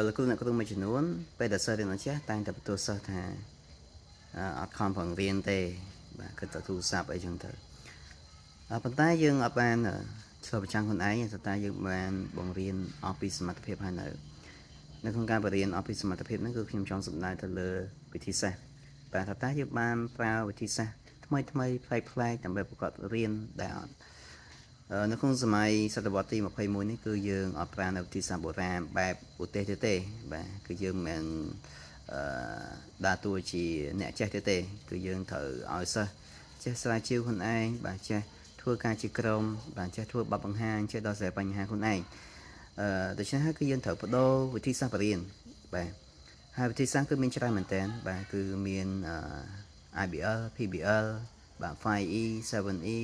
លោកគ្រូអ្នកគ្រូមួយចំនួនពេលដែលសិស្សរៀនអត់ចេះតែងតែបន្ទោសសិស្សថាអត់ខំប្រឹងរៀនទេបាទគិតតែទូរស័ព្ទអីចឹងទៅប៉ុន្តែយើងអត់បានឆ្លុះប្រចាំខ្លួនឯងតែយើងបានបង្រៀនអស់ពីសមត្ថភាពហើយនៅក្នុងការបរៀនអស់ពីសមត្ថភាពហ្នឹងគឺខ្ញុំចង់សម្ដៅទៅលើវិធីសាស្ត្របាទថាតើយើងបានប្រើវិធីសាស្ត្រថ្មីប្លែកដើម្បីប្រកបរៀនដែលអត់នៅក្នុងសម័យសតវត្សទី21នេះគឺយើងអត់ប្រើនៅវិធីសាស្ត្របុរាណបែបឧទេសទេបាទគឺយើងមិនដើរតួជាអ្នកចេះទេគឺយើងត្រូវឲ្យសិស្សចេះស្រាវជ្រាវខ្លួនឯងបាទចេះធ្វើការជាក្រុមបាទចេះធ្វើបទបង្ហាញចេះដោះស្រាយបញ្ហាខ្លួនឯងដូច្នេះហើយគឺយើងត្រូវបដូរវិធីសាស្ត្របរៀនបាទហើយវិធីសាស្ត្រគឺមានច្រើនមែនតើបាទគឺមាន IBL PBL បាទ 5E 7E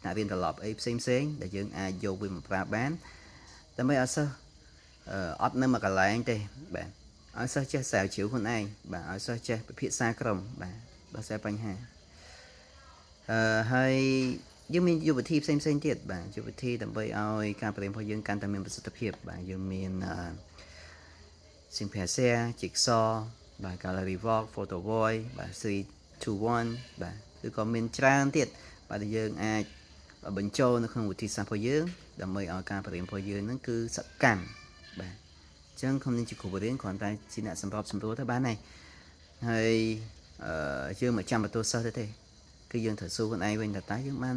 អ្នករៀនត្រឡប់អីផ្សេងដែលយើងអាចយកវាមកប្រើបានដើម្បីឲ្យសិស្សអត់នៅមួយកន្លែងទេបាទឲ្យសិស្សចេះស្រាវជ្រាវខ្លួនឯងបាទឲ្យសិស្សចេះពិភាក្សាក្រុមបាទដោះស្រាយបញ្ហាហើយយើងមានយុវវិធីផ្សេងទៀតបាទយុវវិធីដើម្បីឲ្យការបរិញ្ញារបស់យើងកាន់តែមានប្រសិទ្ធភាពបាទយើងមានSynthesia Jigsaw បាទ Gallery Walk Photo Void បាទ 321 បាទឬក៏មានច្រើនទៀតបាទយើងអាចបញ្ចូលនៅក្នុងវិធីសាស្ត្ររបស់យើងដើម្បីឲ្យការបរិញ្ញារបស់យើងហ្នឹងគឺសកម្មបាទអញ្ចឹងខ្ញុំនឹងជាគ្រូបរិញ្ញាគ្រាន់តែជាអ្នកសម្របសម្រួលទៅបានហើយហើយយើងមិនចាំបន្ទោសសិស្សទេគឺយើងត្រូវសួរខ្លួនឯងវិញថាតើយើងបាន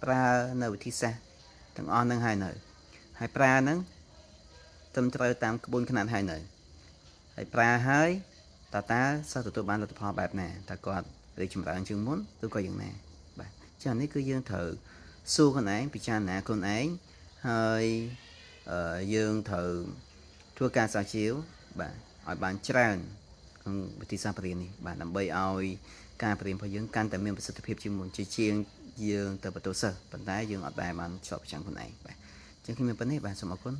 ប្រើនៅវិធីសាស្ត្រទាំងអស់ហ្នឹងហើយប្រើហ្នឹងត្រឹមត្រូវតាមក្បួនខ្នាតហើយប្រើហើយតើសិស្សទទួលបានលទ្ធផលបែបណាតើគាត់រីកចម្រើនជាងមុនឬក៏យ៉ាងណាបាទចា៎នេះគឺយើងត្រូវសួរខ្លួនឯងពិចារណាខ្លួនឯងហើយយើងត្រូវធ្វើការស្រាវជ្រាវបាទឲ្យបានច្រើនក្នុងវិធីសាស្ត្របរិញ្ញានេះបាទដើម្បីឲ្យការបរិញ្ញារបស់យើងកាន់តែមានប្រសិទ្ធភាពជាងមុនជាងយើងទៅបន្ទោសសិស្សប៉ុន្តែយើងអត់ដែលបានឆ្លប់ប្រចាំខ្លួនឯងបាទអញ្ចឹងខ្ញុំមានប៉ុណ្ណេះបាទសូមអរគុណ